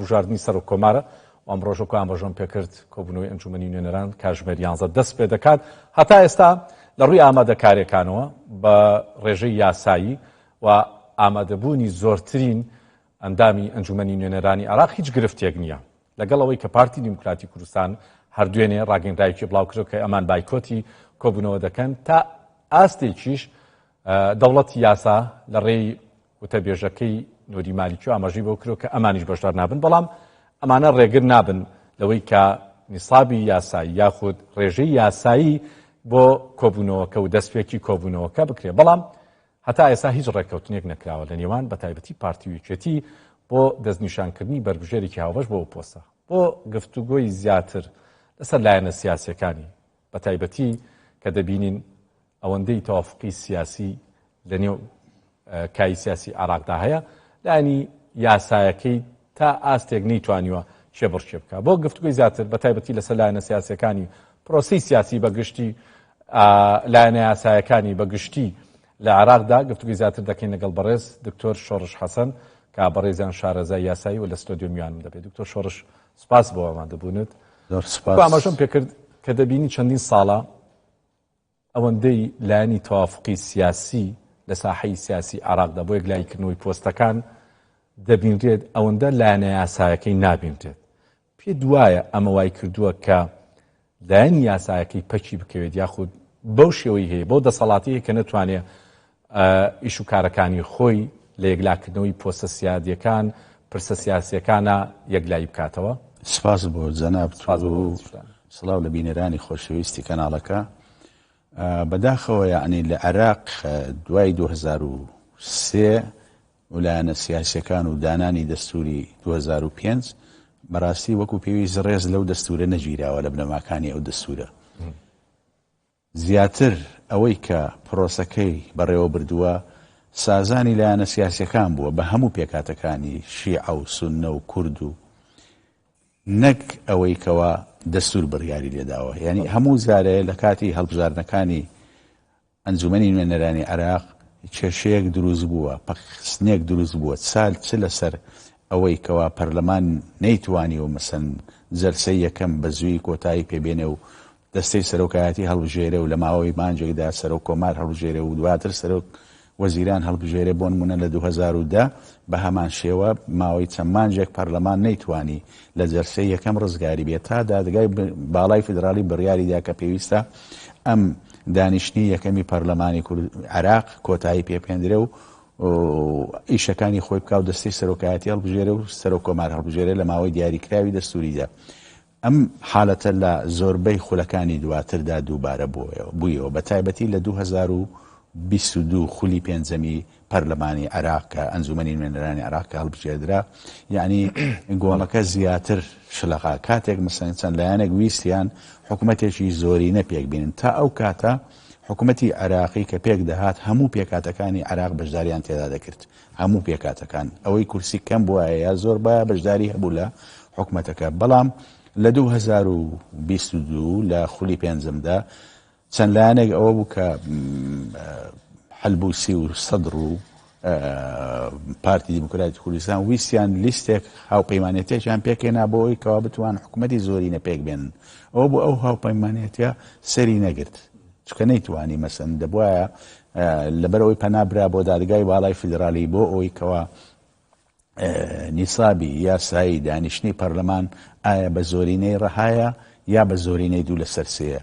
بژاردننی سەر و کۆمارە ئەم ڕۆژەکە ئەم ڕۆژەم پێکرد کۆبوونەوەی ئەنجومەنی نوێنەران کاتژمێر 11 دەست پێ دەکات هەتا ئێستا لە ڕووی ئامادەکاریەکانەوە بە ڕێژەی یاسایی و ئامادەبوونی زۆرترین ئەندامی ئەنجومەنی نوێنەرانی عێراق هیچ گرفتێک نییە لەگەڵەوەی کە پارتی دیموکراتی کوردستان هەردوێنێ ڕاگەیەنرایەکی بڵاو کردو کە ئەمان بایکۆتی کۆبوونەوە دەکەن تا ئاستێکیش دەوڵەتی یاسا لە ڕێی وتەبێژەکەی نوری مالیکی و ئاماژەی بۆ کردو کە ئەمانیش بەشدار نابن بەڵام ئەمانە ڕێگر نابن لەوەی کە نیسابی یاسایی یاخود ڕێژەی یاسایی بۆ کۆبوونەوەکە و دەستپێکی کۆبوونەوەکە بکرێ بەڵام هەتا ئێستا هیچ ڕێککەوتنێک نەکراوە لە نێوان بە تایبەتی پارتی ویکێتی بۆ دەستنیشانکردنی بەربژێرێکی هاوبەش بۆ پۆستە بۆ گفتوگۆی زیاتر لەسەر لایەنە سیاسیەکانی بە تایبەتی کە دەبینین ئەوەندەی تەوافقی سیاسی لە نێو کای سیاسی عێراقدا هەیە لایەنی یاسایەکەی تا ئاستێک نەیتوانیوە چێبڕچێ بکە بۆ گفتوگۆی زیاتر بە تایبەتی لەسەر لایەنە سیاسیەکانی پرۆسی سیاسی بەگشتی لایەنە یاسایەکانی بەگشتی لە عێراقدا گفتوگوی زیاتر دەکەین لەگەڵ بەڕێز دکتۆر شۆڕش حەسەن کە بەڕێزیان شارەزای یاسایی و لە ستۆدیۆ میوانم دەبێت دکتۆر شۆڕش سپاس بۆ ئامادەبوونت ئاماژەم پێکرد کە دەبینی چەندین ساڵە ئەوەندەی لایەنی تەوافقی سیاسی لە ساحەی سیاسی عێراقدا بۆ یەکلایکردنەوەی پۆستەکان دەبینرێت ئەوەندە لایەنە یاسایەکەی نابینرێت پێ دوایە ئەمە وای کردووە کە لایەنی یاسایەکەی پەچی بکەوێت یاخود بەو شێوەی هەیە بۆ دەسەڵاتی کە نەتوانێت ئیش و کارەکانی خۆی لە یەکلاکردنەوەی پۆستە سیادیەکان پرسە سیاسیەکانە یەکلایی بکاتەوە. سپاس بۆ جەناب و سڵاو لە بینەرانی خۆشەویستی کەناڵەکە. بەداخەوە یعنی لە عێراق دوای 2003 لایەنە سیاسیەکان و دانانی دەستوری 2005 بەڕاستی وەکو پێویست ڕێز لەو دەستورە نەگیراوە لە بنەماکانی ئەو دەستورە. زیاتر ئەوەی کە پرۆسەکەی بەڕێوە بردووە سازانی لایەنە سیاسیەکان بووە بە هەموو پێکاتەکانی شیعە و سوننە و کورد و نەک ئەوەی کەوە دەستور بڕیاری لێداوە یعنی هەموو جارێ لە کاتی هەڵبژاردنەکانی ئەنجومەنی نوێنەرانی عێراق کێشەیەک دروست بووە پەخستنێک دروست بووە سال چ لەسەر ئەوەی کەوا پەرلەمان نەیتوانی و مەسەن جەلسەی یەکەم بە زووی کۆتایی پێبێنێ و دەستەی سەرۆکایەتی هەڵبژێرە و لە ماوەی مانجێکدا سەرۆک کۆمار هەڵبژێرە و دواتر سەرۆک وەزیران هەڵبژێرە بۆ نمونە لە 2010 بە هەمان شێوە ماوەی چەند مانجێک پەرلەمان نەیتوانی لە جەلسەی یەکەم ڕزگاری بێت تا دادگای باڵای فیدرالی بڕیاریدا کە پێویستە ئەم دانیشتنی یەکەمی پەرلەمانی عێراق کۆتایی پێپێندرێ و ئیشەکانی خۆی بکە و دەستەی سەرۆکایەتی هەڵبژێرە و سەرۆک کۆمار هەڵبژێرە لە ماوەی دیاریکراوی دەستوریدا. ئەم حالەتە لە زۆربەی خولەکانی دواتردا دووبارە بوویەوە بە تایبەتی لە 2022 خولی پێنجەمی پەرلەمانی عێراق کە ئەنجومەنی نوێنەرانی عێراق کە هەڵبژێردرا یعنی گۆڵەکە زیاتر شلەقا کاتێک مەسەڵەن چەند لایەنێک ویستیان حکوومەتێکی زۆری نەپێک بینن تا ئەو کاتە حکوومەتی عێراقی کە پێک دەهات هەموو پێکاتەکانی عێراق بەشداریان تێدا دەکرد هەموو پێکاتەکان ئەوەی کورسی کەم بووە یا زۆر بە بەشداری هەبوو لە حکوومەتەکە بەڵام لە 2022 لە خولی پێنجەمدا چەند لایەنێک ئەوە بوو کە حەلبوسی و سەدر و پارتی دیموکراتی کوردستان ویستیان لیستێک هاوپەیمانێتێکیان پێکێنا بۆەوەی کەوا بتوان حکوومەتی زۆری نەپێک بێنن ئەوە بۆ ئەو هاوپەیمانێتە سەری نەگرت چکە نەیتوانی مەسەن دەبواە لەبەرەوەی پەنابرا بۆ دادگای باڵای فیدرالی بۆ ئەوەی کەوا نیسابی یاسایی دانیشتنی پەرلەمان ئایا بە زۆرینەی ڕەهایە یا بە زۆرینەی دوو لەسەر سێیە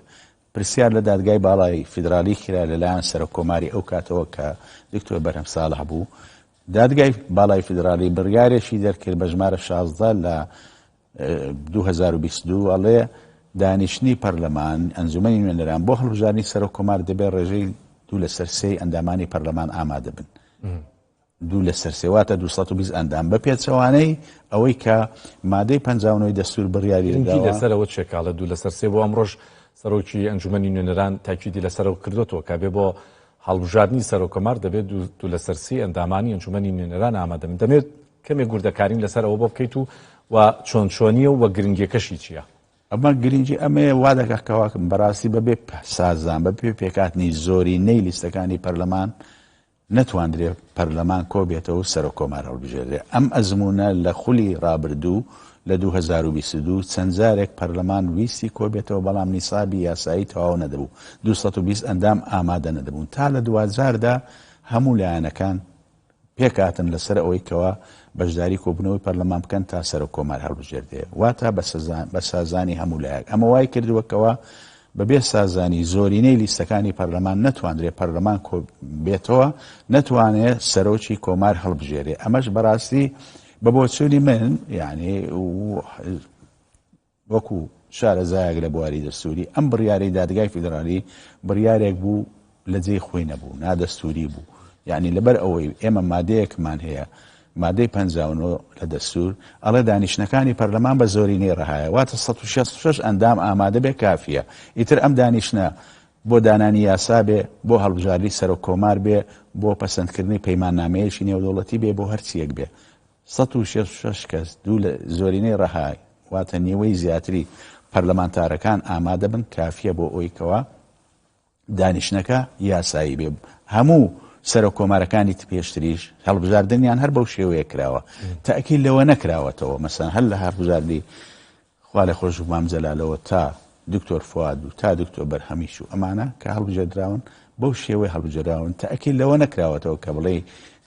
پرسیار لە دادگای باڵای فیدرالی کرا لەلایەن سەرۆک کۆماری ئەو کاتەوە کە دکتۆر بەرهەم ساڵح بوو دادگای باڵای فیدرالی بڕیارێکی دەرکرد بە ژمارە 16 لە 2022 ئەڵێ دانیشتنی پەرلەمان ئەنجومەنی نوێنەران بۆ هەڵبژاردنی سەرۆک کۆمار دەبێت ڕێژەی دوو لەسەر سێی ئەندامانی پەرلەمان ئامادە بن دوو لەسەر سێواتە 220 ئەندام بە پێچەوانەی ئەوەی کە مادەی 59 دەستور بڕیاری لەسەرەوە چێکاڵە دوو لەسەر سێ بۆ ئەمڕۆژ سەرۆکی ئەنجومەنی نوێنەران تاکیدی لەسەرەوە کردوەوە کە بێ بۆ هەڵبژاردننی سەرۆک کۆمار دەبێت دوو لەسەر سێ ئەندامانی ئەنجومەنی نوێنەران ئامادە بن دەمێت کەمێک گوردەکارین لەسەرەوە بۆ بکەیت و چۆن چۆنیە و گرنگیەکەشی چییە؟ ئەمە گرنگی ئەمەیە وا دەکەکەواکەم بەڕاستی بەبێ سازان بەبێ پێکاتنی زۆری نەی لیستەکانی پەرلەمان نەتواندرێ پەرلەمان کۆ بێتەوە سەر و کۆمار هەڵبژێرێ. ئەم ئەزمونە لە خولی ڕابردوو لە 2022 چەند جارێک پەرلەمان ویستی کۆ بێتەوە بەڵام نیسابی یاسایی تەواو نەدەبوو 220 ئەندام ئامادە نەدەبوون تا لە دوجاردا هەموو لایەنەکان پێکاتن لەسەر ئەوەی کەوا بەشداری کۆبوونەوەی پەرلەمان بکەن تا سەر و کۆمار هەڵبژێردێ واتە بە سازانی هەموو لایەک. ئەمە وای کردووەکەوە بەبێ سازانی زۆرینەی لیستەکانی پەرلەمان نەتواندرێت پەرلەمان بێتەوە نەتوانێت سەرۆکی کۆمار هەڵبژێرێ. ئەمەش بەڕاستی بە بۆچوونی من یعنی وەکو شارەزایەک لە بواری دەستوری ئەم بڕیارەی دادگای فیدرالی بڕیارێک بوو لە جێی خۆی نەبوو نادەستوری بوو. یعنی لەبەر ئەوەی ئێمە مادەیەکمان هەیە مادەی 59 لە دەستور ئەڵێ دانیشتەکانی پەرلەمان بە زۆرینەی ڕەهایە واتە 166 ئەندام ئامادە بێ کافیە. ئیتر ئەم دانیشتە بۆ دانانی یاسا بێ بۆ هەڵبژاردی سەر و کۆمار بێ بۆ پەسەندکردنی پەیماننامەیەکی نێودەوڵەتی بێ بۆ هەرچیەک بێ 166 کەس دوو لە زۆرینەی ڕەهای واتە نیوەی زیاتری پەرلەمانتارەکان ئامادە بن کافیە بۆ ئەوەی دانیشتەکە یاسایی بێ. هەموو سەر و کۆمارەکانی پێشتریش هەڵبژاردنیان هەر بەو شێوەیە کراوە تاکیل لەوە نەکراوەتەوە مەسەن هەر لە هەڵبژاردی خوا لە خۆش و مام جەلالەوە تا دکتۆر فواد و تا دکتۆر بەرهەمیش و ئەمانە کە هەڵبژێردراون بەو شێوەی هەڵبژێراون تاکیل لەوە نەکراوەتەوە کە بڵێ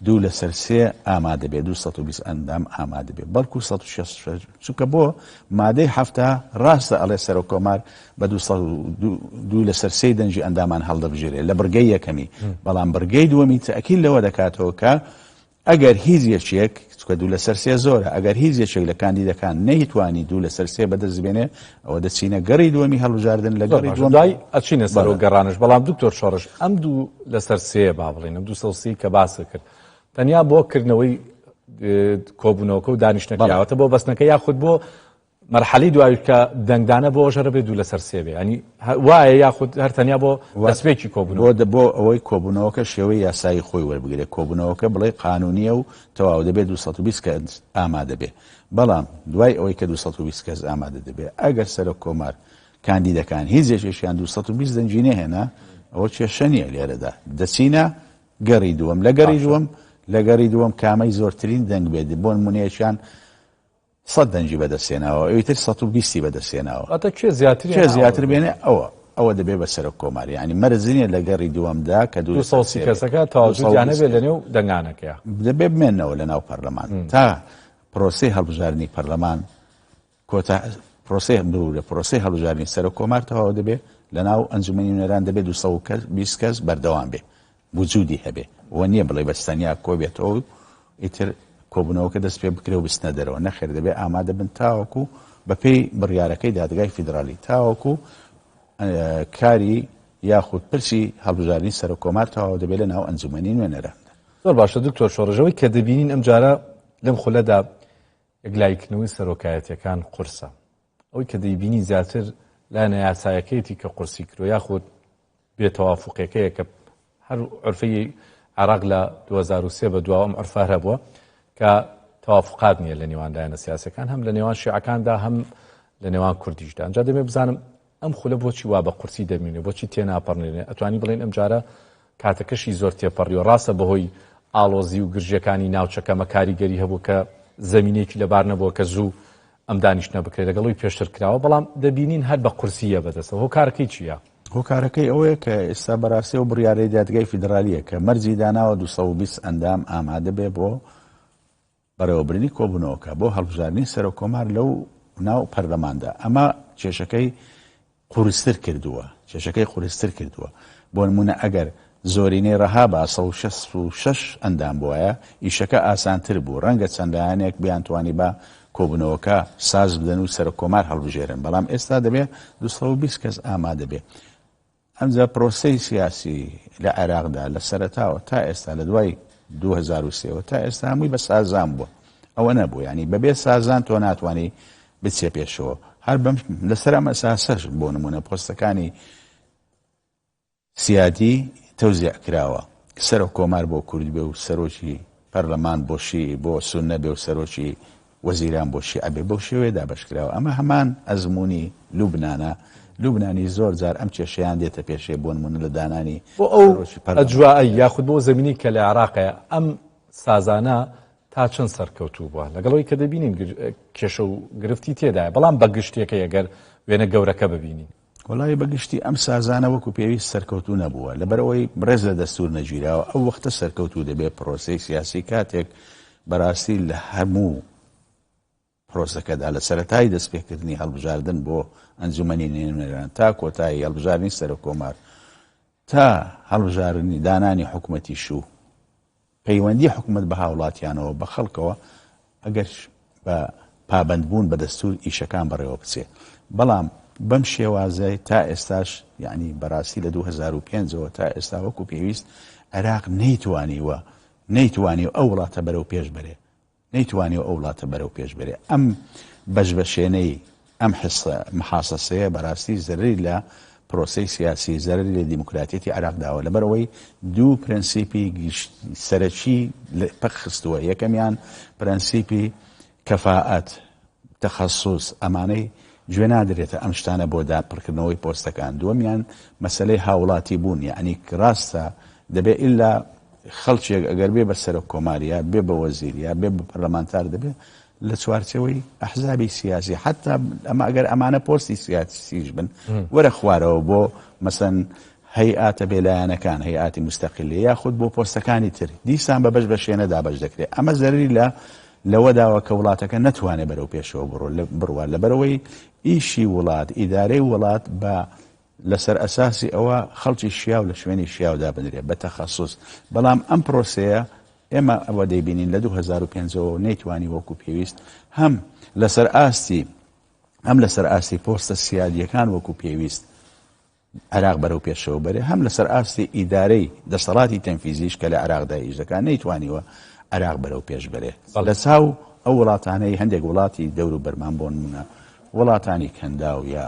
دوو لەسەر سێ ئامادە بێ 220 ئەندام ئامادە بێ بەڵکو 166 چونکە بۆ مادەی هەفتە ڕاستە ئەڵێ سەر و کۆمار بە 2 لەسەر سێ دەنجی ئەندامان هەڵدەبژێرێ لە بڕگەی یەکەمی بەڵام بڕگەی دووەمی تاکیل لەوە دەکاتەوە کە ئەگەر هیچ یەکێک چکە 2 لەسەر سێ زۆرە ئەگەر هیچ یەکێک لە کاندیدەکان نەیتوانی 2 لەسەر سێ بەدەستبێنێ ئەوە دەچینە گەڕی دووەمی هەڵبژاردن لە گەڕی دوای ئەچینە سەر و گەڕانش بەڵام دکتۆر شۆڕش ئەم 2 لەسەر سێ با بڵێن 230 کە باسە کرد تەنیا بۆ کردنەوەی کۆبوونەوەکە و دانیشتەکەیاوەتە بۆ بەستنەکە یاخود بۆ مەرحەلی دوای کە دەنگدانە بۆ ژەرە بێ 2 لەسەر سێ بێ ینی وایە یاخود هەر تەنیا بۆ دەستپێکی کۆبوونەوە بۆ ئەوەی کۆبوونەوەکە شێوەی یاسایی خۆی وەربگرێت کۆبوونەوەکە بڵێ قانونیە و تەواو دەبێت 220 کەس ئامادە بێ بەڵام دوای ئەوەی کە 220 کەس ئامادە دەبێت ئەگەر سەر کۆمار کاندیدەکان هیچ یەکێکیان 220 دەنجی نەهێنا ئەوە کێشە نییە لێرەدا دەچینە گەڕی دووەم لە گەڕی دووەم لە گەڕی دووەم کامەی زۆرترین دەنگ بێت بۆ نمونەیەکیان 100 دەنجی بەدەستێناوە ئەویتر 120 بەدەستێناوە کێ زیاتر بێنێ ئەوە دەبێت بەسەر کۆمار ینی مەرزینە لە گەڕی دووەمدا کە 230 کەسەکە تاوانە بێت لە نێو دەنگانەکەیە دەبێت بمێنەوە لە ناو پەرلەمان تا پرۆسەی هەڵبژاردننی پەرلەمان کۆتا پرۆسەی هەڵبژاردننی سەر کۆمار تەواو دەبێت لە ناو ئەنجومەنی نوێران دەبێت 220 کەس بەردەوام بێ وجودی هەبێ وە نییە بڵێ بەستانیا کۆ بێتەوە ئیتر کۆبوونەوەکە دەست پێ بکرێ و بستنە دەرەوە نەخێر دەبێت ئامادە بن تاوەکو بەپێی بڕیارەکەی دادگای فیدرالی تاوەکو کاری یاخود پرسی هەڵبژاردننی سەر و کۆمار تەواو دەبێت لە ناو ئەنجومەنی نوێنەراندا. زۆر باشە دکتۆر شۆڕژەوەی کە دەبینین ئەم جارە لەم خولەدا یەکلایکردنەوەی سەرۆکایەتیەکان قورسە ئەوەی کە دەیبینی زیاتر لایەنە یاسایەکەیەتی کە قورسی کردو یاخود بێتەوافقەکەیە کە هەر عرفەی عراق لە 2023 بە دواوەم عرفە هەبووە کە تەوافقات نییە لە نێوان لایەنە سیاسەکان هەم لە نێوان شیعەکاندا هەم لە نێوان کوردیشدا ئەنجا دەمێ بزانم ئەم خولە بۆچی وا بە قورسی دەمێنێ بۆچی تێناپەڕنێنێ ئەتوانی بڵێن ئەم جارە کاتەکەشی زۆر تێپەڕی و ڕاستە بەهۆی ئاڵۆزی و گرژەکانی ناوچەکەمە کاریگەری هەبوو کە زەمینێکی لەبار نەبووە کە زوو ئەم دانیشتە بکرێت لەگەڵی پێشتر کراوە بەڵام دەبینین هەر بە قورسیە بەدەستەوە هۆکارەکەی چییە؟ هۆکارەکەی ئەوەیە کە ئێستا بەڕاستی و بڕیارەی دادگای فیدرالیە کە مەرجی داناوە 220 ئەندام ئامادە بێ بۆ بەڕێوەبرنی کۆبوونەوەکە بۆ هەڵبژاردننی سەر و کۆمار لەو ناو پەرلەماندا ئەمە کێشەکەی قورستر کردووە بۆ نمونە ئەگەر زۆرینەی ڕەها بە 166 ئەندام بووایە ئیشەکە ئاسانتر بوو ڕەنگە چەندایانێک بیانتوانی بە کۆبوونەوەکە ساز بدەن و سەر کۆمار هەڵبژێرن بەڵام ئێستا دەبێت 220 کەس ئامادە بێ ئەمجا پرۆسەی سیاسی لە عێراقدا لە سەرەتاوە تا ئێستا لە دوای 2023 تا ئێستا هەمووی بە سازان بووە ئەوە نەبوو ینی بەبێ سازان تۆ ناتوانانی بچێ پێشەوە هەر بەم لەسەر ئەمە ئەساسەش بۆ نمونە پۆستەکانی سیادی تەوزیع کراوە سەر و کۆمار بۆ کورد بێ و سەرۆکی پەرلەمان بۆ شیعی بۆ سوننە بێ و سەرۆکی وەزیران بۆ شیعە بێ بەو شێوەیە دابەشکراوە ئەمە هەمان ئەزمموی لوبنانە لوبنانی زۆر جار ئەم کێشەیان دێتە پێشێ بۆ نمونە لە دانانی بۆ ئەو ئەجوایی یاخود بۆ زمینی کە لە عێراقەیە ئەم سازانە تا چەند سەرکەوتوو بووە لەگەڵەوەی کە دەبینین کێشە و گرفتی تێدایە بەڵام بە گشتێکە ئەگەر وێنە گەورەکە ببینین وڵی بەگشتی ئەم سازانە وەکو پێویست سەرکەوتو نەبووە لەبەرەوەی ڕێز لە دەستور نەگیراوە ئەو وەختە سەرکەوتو دەبێت پرۆسی سیاسی کاتێک بەڕاستی لە هەموو پرۆسەکەدا لە سەرەتای دەستپێکردنی هەڵبژاردن بۆ ئەنجومەنی نوێنەران تا کۆتایی هەڵبژاردننی سەر کۆمار تا هەڵبژاردننی دانانی حکوومەتی شوو پەیوەندی حکوومەت بە هاوڵاتیانەوە بە خەڵکەوە ئەگەر بە پابندبوون بە دەستور ئیشەکان بەڕێوە بچێ بەڵام بەم شێوازەی تا ئێستاش یعنی بەڕاستی لە 2005ەوە تا ئێستا وەکو پێویست عێراق نەیتوانی ئەو وڵاتە بەرەو پێش بەرێ نەیتوانی ئەو وڵاتە بەرەو پێش بەرێ ئەم بەشبەشێنەی ئەم محاسەسەیە بەڕاستی زەرری لە پرۆسی سیاسی زەرری لە دیموکراتیەتی عێراقداوە لەبەرەوەی دوو پرەنسیپی سەرەکی پەخستووە یەکەمیان پرەنسیپی کەفاءەت تەخەسوس ئەمانەی گوێ نادرێتە ئەم شتانە بۆ داپڕکردنەوەی پۆستەکان دووەمیان مەسەلەی هاوڵاتی بوون یعنی ڕاستە دەبێت ئیلا خەڵکێک ئەگەر بێ بە سەرۆک کۆماریە بێ بە وەزیریە بێ بە پەرلەمانتار دەبێت لە چوارچەوەی ئەحزابی سیاسی حتا ئەمە ئەگەر ئەمانە پۆستی سیاسیش بن وەرە خوارەوە بۆ مەسەن هەیئاتە بێلایەنەکان هەیئاتی مستەقیلی یاخود بۆ پۆستەکانی تر دیسان بە بەش بەشێنەدا بەش دەکرێت ئەمە زەرری لەوەداوە کە وڵاتەکە نەتوانێت بەرەو پێشەوە بڕوە لەبەرەوەی ئیشی وڵات ئیدارەی وڵات بە لەسەر ئەساسی ئەوە خەڵکی شیاو لە شوێنی شیاودا بنرێت بە تەخەسوس بەڵام ئەم پرۆسەیە ئێمە ئەوە دەیبینین لە 2005ەوە نەیتوانی وەکو پێویست هەم لەسەر ئاستی پۆستە سیادیەکان وەکو پێویست عێراق بەرەو پێشەوە بەرێ هەم لەسەر ئاستی ئیدارەی دەسەڵاتی تەنفیزیش کە لە عێراقدا ئیش دەکات نەیتوانیوە عێراق بەرەو پێش بەرێ لە چاو ئەو وڵاتانەی هەندێک وڵاتی دەور و بەرمان بۆ نمونە وڵاتانی کەنداو یا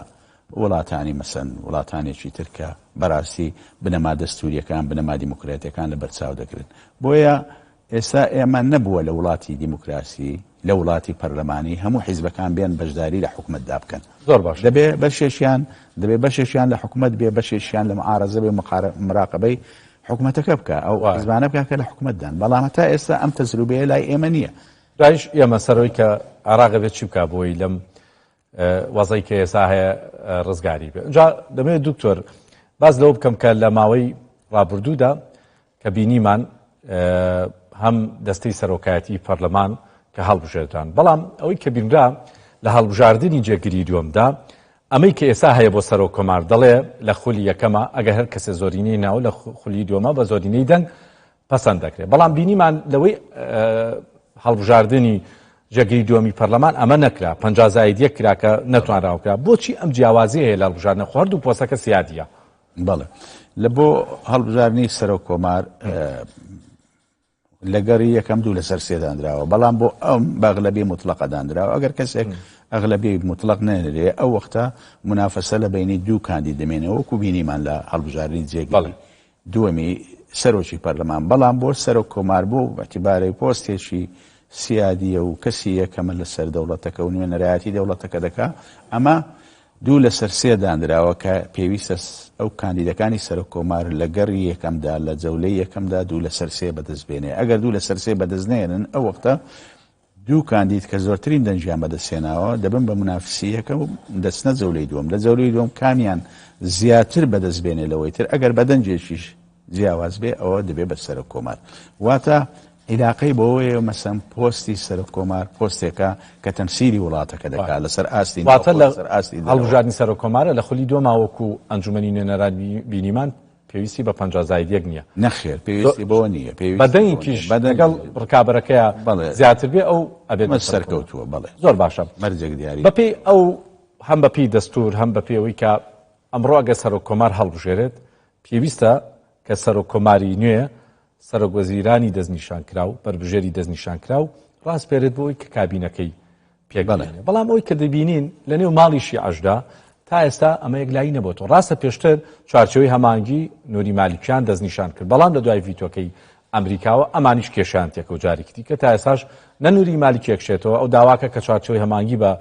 وڵاتانی مەسەن وڵاتانێکی ترکە بەڕاستی بنەما دەستوریەکان بنەما دیموکراتیەکان لە بەرچاو دەکرن بۆیە ئێستا ئێمە نەبووە لە وڵاتی دیموکراسی لە وڵاتی پەرلەمانی هەموو حیزبەکان بێن بەشداری لە حکومەتدا بکەن زۆر باش دەبێ بەشێشیان لە حکومەت بێ بەشێشیان لە معارەزە بێ مراقبەی حکومەتەکە بکە ئەو حیزبانە بکە کە لە حکومەتدان بەڵام تا ئێستا ئەم تەجروبەیە لای ئێمە نییە داعش ئێمە سەرەوەی کە عێراق بێت چی بکە بۆی لەم وەزەی کە ئێستا هەیە ڕزگاری بێ اینجا دەمەوێت دکتۆر باز لەوە بکەم کە لە ماوەی ڕابردوودا کە بینیمان هەم دەستەی سەرۆکایەتی پەرلەمان کە هەڵبژێردان بەڵام ئەوەی کە بینرا لە هەڵبژاردننی جێگیری دووەمدا ئەمەی کە ئێستا هەیە بۆ سەرۆک کۆمار دەڵێ لە خولی یەکەمە ئەگەر هەر کەسێ زۆرینەی ناو لە خولی دووەمە بە زۆرینەی دەنگ پەسەند دەکرێت بەڵام بینیمان لەوەی هەڵبژاردننی جێگیری دووەمی پەرلەمان ئەمە نەکرا 50 کرا کە نەتوانراوکرا بۆچی ئەم جیاوازی هەیە لە هەڵبژاردنە خوارد و پۆستەکە سیادیە بەڵێ لە بۆ هەڵبژاردننی سەرۆک کۆمار لەگەری یەکەم دوو لەسەر سێدانراوە بەڵام بۆ ئەم بەغلەبی مطلقە دانراوە ئەگەر کەسێک ئەغلەبی مطلق نێنرێ ئەو وەختە منافەسە لە بینی دوو کاندید دەمێنەوە وەکو بینیمان لە هەڵبژاردننی جێگەڵی دووەمی سەرۆکی پەرلەمان بەڵام بۆ سەرۆک کۆمار بوو بەتیبارەی پۆستێکی سیادیە و کەسی یەکەمە لەسەر دەوڵەتەکە و نوێنەرایەتی دەوڵەتەکە دەکا ئەمە دوو لەسەر سێ دانراوە کە پێویستە ئەو کاندیدەکانی سەرۆک کۆمار لە گەڕی یەکەمدا لە جەولەی یەکەمدا دوو لەسەر سێ بەدەستبێنێ ئەگەر دوو لەسەر سێ بەدەستنێنن ئەو وەختە دوو کاندید کە زۆرترین دەنجیان بەدەستێناوە دەبن بە منافسیەکە و دەستنە جەولەی دووەم لە جەولەی دووەم کامیان زیاتر بەدەستبێنێ لەوەی تر ئەگەر بەدەنجێکیش جیاواز بێ ئەوە دەبێ بە سەرۆک کۆمار واتە علاقەی بۆەوەیە مەسەن پۆستی سەرۆک کۆمار پۆستێکە کە تەمسیری وڵاتەکە دەکات لەسەر ئاستی هەڵبژاردننی سەرۆک کۆمارە لە خولی دووەما وەکو ئەنجومەنی نوێنەران بینیمان پێویستی بە 50 نییە نەخێر پێویستی بۆ نییە بەدەنگیش لەگەڵ ڕکابەرەکەیە زیاتر بێ ئەو ئەبێت سەرکەوتووە بەڵێ زۆر باشە مەرجێک دیاری بەپێی ئەو هەم بەپی دەستور هەم بەپێەوەی کە ئەمڕۆ ئەگە سەرۆک کۆمار هەڵبژێرێت پێویستە کە سەرۆک کۆماری نوێ سەرۆک وەزیرانی دەستنیشان کرا و بەربژێری دەستنیشان کرا و ڕاست پێرێت بۆی کە کابینەکەی پێگەڵێنێ بەڵام ئەوی کە دەبینین لە نێو ماڵیشی عەشدا تا ئێستا ئەمە یەکلایی نەبووەوە ڕاستە پێشتر چوارچەوەی هەمانگی نوری مالیکیان دەستنیشان کرد بەڵام لە دوای ڤیتۆکەی ئەمریکاوە ئەمانیش کێشانتێکە و جارێکی کە تا ئێستاش نە نوری مالیکی یەکشێتەوە ئەو داواکە کە چوارچەوەی هەمانگی بە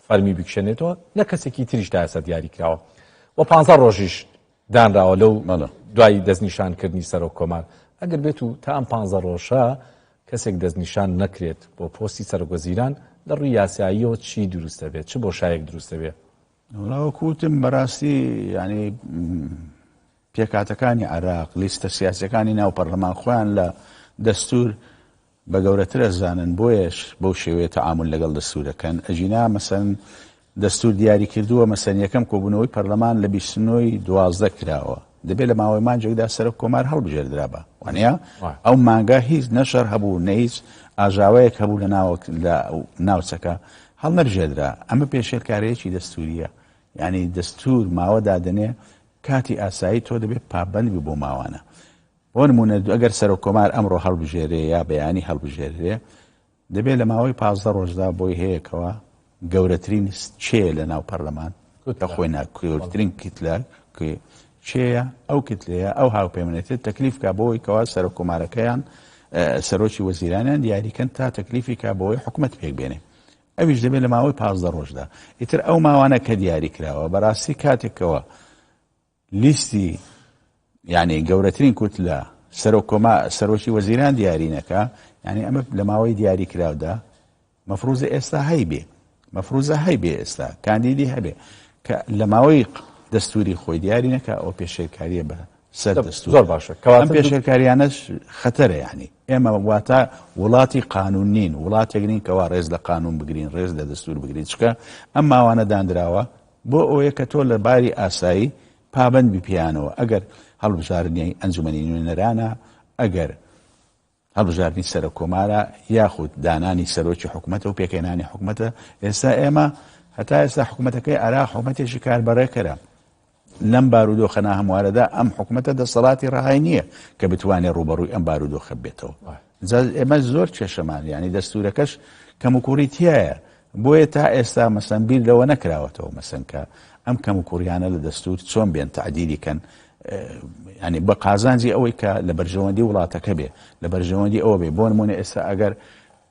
فەرمی بکشێنێتەوە نە کەسێکی تریش تا ئێستا دیاری کراوە و 15 ڕۆژیش دانراوە لەو دوای دەستنیشانکردنی سەرۆک کۆمار ئەگەر بێت و تا ئەم 15 ڕۆژە کەسێک دەستنیشان نەکرێت بۆ پۆستی سەرۆکوەزیران لە ڕووی یاساییەوە چی دروستە بێت چ بۆ شایەک دروستە بێت وەڵاوەکوتم بەڕاستی ینی پێکاتەکانی عراق لیستە سیاسەکانی ناو پەرلەمان خۆیان لە دەستور بە گەورەترە زانن بۆیش بەو شێوەیە تەعامل لەگەڵ دەستورەکەن ئەژینا مەسەن دەستور دیاری کردووە مەسەن یەکەم کۆبوونەوەی پەرلەمان لە 29 12 کراوە دەبێت لە ماوەی مانجێکدا سەرۆک کۆمار هەڵبژێردرا بە وانە ئەو مانگا هیچ نەشەر هەبوو نەهیچ ئاژاوەیەک هەبوو لە ناوچەکە هەڵ نەبژێردرا ئەمە پێشێرکارەیەکی دەستوریە یعنی دەستور ماوە دادنێ کاتی ئاسایی تۆ دەبێت پابەندی بۆ ماوانە بۆ نمونە ئەگەر سەرۆک کۆمار ئەمڕۆ هەڵبژێرێ یا بەیانی هەڵبژێرێ دەبێت لە ماوەی 15 ڕۆژدا بۆی هەیەکەوە گەورەترین چێ لە ناو پەرلەمان کە خۆی گەورەترین کتلە چێە ئەو کتلەیە ئەو هاوپەیمانێتێت تەکلیفکە بۆی کەوا سەرۆک کۆمارەکەیان سەرۆکی وەزیرانیان دیاریکەن تا تەکلیفیکە بۆی حکومەت پێک بێنێ ئەویش دەبێت لە ماوەی 15 ڕۆژدا ئیتر ئەو ماوانە کە دیاری کراوە بەڕاستی کاتێکەوە لیستی یعنی گەورەترین کتلە سەرۆکی وەزیران دیاری نەکا یعنی ئەمە لە ماوەی دیاری کراودا مەفروزە ئێستا هەیبێ مەفروزە هەیبێ ئێستا کاندیدی هەبێ کە لە ماوەی دەستوری خۆی دیاری نەکە ئەو پێشێرکاریە بە سەر دەستور زۆر باشە ئەم پێشێرکاریانەش خەتەرە یعنی ئێمە واتە وڵاتی قانون نین وڵاتێک نین کەوا ڕێز لە قانون بگرین ڕێز لە دەستور بگرین چکە ئەم ماوانە دانراوە بۆ ئەوەیە کە تۆ لە باری ئاسایی پابند بپیانەوە ئەگەر هەڵبژاردنی ئەنجومەنی نوێنەرانە ئەگەر هەڵبژاردننی سەرۆک کۆمارە یاخود دانانی سەرۆکی حکوومەتە و پێکەێنانی حکوومەتە ئێستا ئێمە هەتا ئێستا حکوومەتەکەی عراق حکوومەتێکی کاربەڕێکەرە لەم بارودۆخەنا هەموارەدا ئەم حکوومەتە دەسەڵاتی ڕەهای نییە کە بتوانێت ڕوبەڕووی ئەم بارودۆخە بێتەوە ئێمە زۆر کێشەمان ینی دەستورەکەش کەموکوڕی تایە بۆیە تا ئێستا مەسەن بیر لەوە نەکراوەتەوە مەسەن کە ئەم کەموکوڕیانە لە دەستور چۆن بێن تعدیلیکەن ینی بە قازانجی ئەوەی کە لە بەرژەوەندی وڵاتەکە بێ لە بەرژەوەندی ئەوە بێ بۆ نمونە ئێستا ئەگەر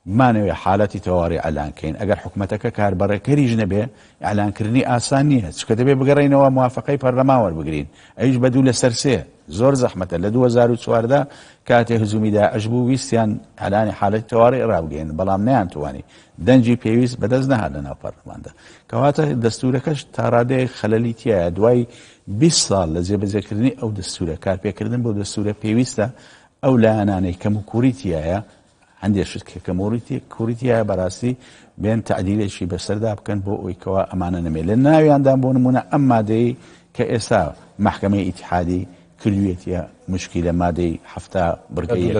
مانەوێ حالەتی تەواڕی ئەلانکەین ئەگەر حکوومەتەکە کاربەڕێکەریش نەبێ ئەلانکردنی ئاسان نییە چکە دەبێ بگەڕێنەوە موافقەی پەرلەمان وەربگرین ئەویش بە 2 لە سەر 3 زۆر زەحمەتە لە 2014 کاتێ هزومیدا ئەشبوو ویستیان ئەلانی حالەتی تەواڕی ڕابگەین بەڵام نەیانتوانی دەنجی پێویست بەدەست نەهات لە ناو پەرلەماندا کەواتە دەستورەکەش تا ڕادەیەک خەلەلی تایە دوای 20 ساڵ لە جێبەجێکردنی ئەو دەستورە کارپێکردن بۆ دەستورە پێویستە ئەو لایەنانەی کەموکوڕی تایە هەندێشت کە کوریتیە بەڕاستی بێن تعدیلێکی بەسەردا بکەن بۆ ئەویکەوە ئەمانە نەمێ لە ناویاندان بۆ نمونە ئەم مادەی کە ئێستا محکەمەی ئیتحادی کردوێتە مشکی لە مادەی هەفتا بڕگەی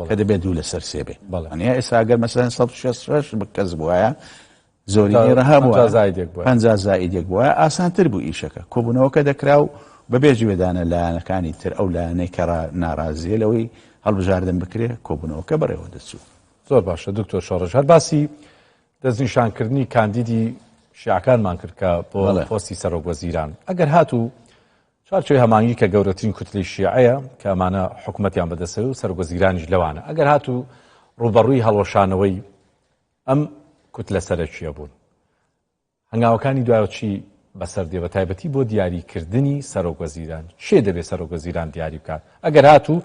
کە دەبێت 2 لە سەر 3 بێ ئەنیا ئێستا ئەگەر مەسەلەن 166 کەس بووایە زۆری ڕەها بووە 50 زائیدێک بووە ئاسانتر بوو ئیشەکە کۆبوونەوەکە دەکرا و بەبێ گوێدانە لایەنەکانی تر ئەو لایەنەی کە ناڕازیە لەوەی هەڵبژاردن بکرێ کۆبوونەوەکە بەڕێوە دەچوو زۆر باشە دکتۆر شۆڕژ هەر باسی دەستنیشانکردنی کاندیدی شیعەکانمان کرد کە بۆ پۆستی سەرۆک وەزیران ئەگەر هاتوو چارچۆی هەمانگی کە گەورەترین کوتلەی شیعەیە کە ئەمانە حکوومەتیان بەدەستەوە و سەرۆک وەزیرانیش لەوانە ئەگەر هاتوو ڕوبەڕووی هەڵوەشانەوەی ئەم کوتلە سەرەکیە بوون هەنگاوەکانی دوایەوە چی بەسەردێ بە تایبەتی بۆ دیاریکردنی سەرۆک وەزیران چێ دەبێت سەرۆک وەزیران دیاری بکات ئەگەر هاتوو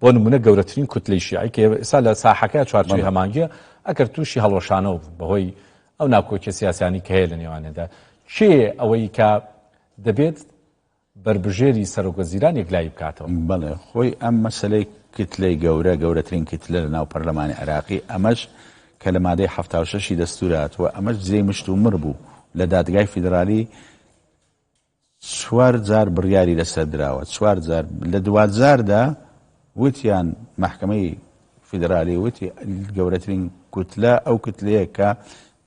بۆ نمونە گەورەترین کوتلەی شیعی کە ئێستا لە ساحەکە چوارچۆی هەمانگیە ئەگەر تووشی هەڵوەشانەوە بوو بەهۆی ئەو ناوکۆکیە سیاسیانی کە هەیە لە نێوانێدا چێ ئەوەی کە دەبێت بربژێری سەرۆک وەزیران یەکلایی بکاتەوە بەڵێ خۆی ئەم مەسەلەی کتلەی گەورەترین کتلە لە ناو پەرلەمانی عراقی ئەمەش کە لە مادەی 76 دەستوراتوە ئەمەش جێی مشت و مڕ بوو لە دادگای فیدرالی 4 جار بڕیاری لەسەر دراوە 4 جار لە 2000دا وتیان محکەمەی فیدرالی وتی گەورەترین کوتلە ئەو کتلەیە کە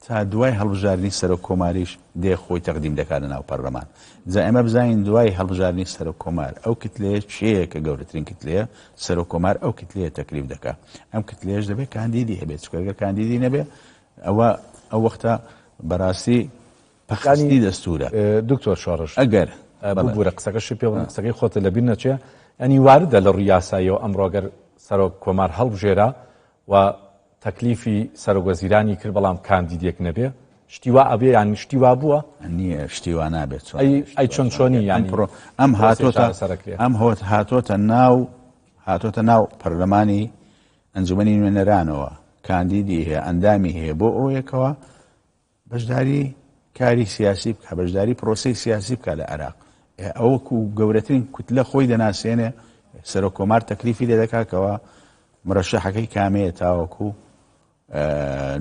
تا دوای هەڵبژاردننی سەرۆک کۆماریش دێ خۆی تەقدیم دەکات لە ناو پەرلەمان جا ئێمە بزانین دوای هەڵبژاردننی سەرۆک کۆمار ئەو کتلەیە چیەیە کە گەورەترین کتلەیە سەرۆک کۆمار ئەو کتلەیە تەکلیف دەکات ئەم کتلەیەش دەبێت کاندیدی هەبێت چکە ئەگەر کاندیدی نەبێ ئەو وەختە بەڕاستی پەخانی دەستورە دکتۆر شۆڕژ ئەگەر بوورە قسەکەشی پێ قسەکەی خۆتە لەبیر نەچێ ئەنی واردە لە ڕووی یاساییەوە ئەمڕۆگەر سەرۆک کۆمار هەڵبژێرا و تەکلیفی سەرۆک وەزیرانی کرد بەڵام کاندیدێک نەبێ شتیوا ئەبێ یان شتیوا بووە نییە شتیوا نابێت ئەی چۆنی ینی ئەم هاتۆتە ناو پەرلەمانی ئەنجومەنی نوێنەرانەوە کاندیدی هەیە ئەندامی هەیە بۆ ئەوەیەکەوە بەشداری کاری سیاسی بکە بەشداری پرۆسی سیاسی بکە لە عێراق ئەوەکو گەورەترین کوتلە خۆی دەناسێنێ سەرۆک کۆمار تەکلیفی لێ دەکاتەوە مرەشەحەکەی کامەیە تاوەکو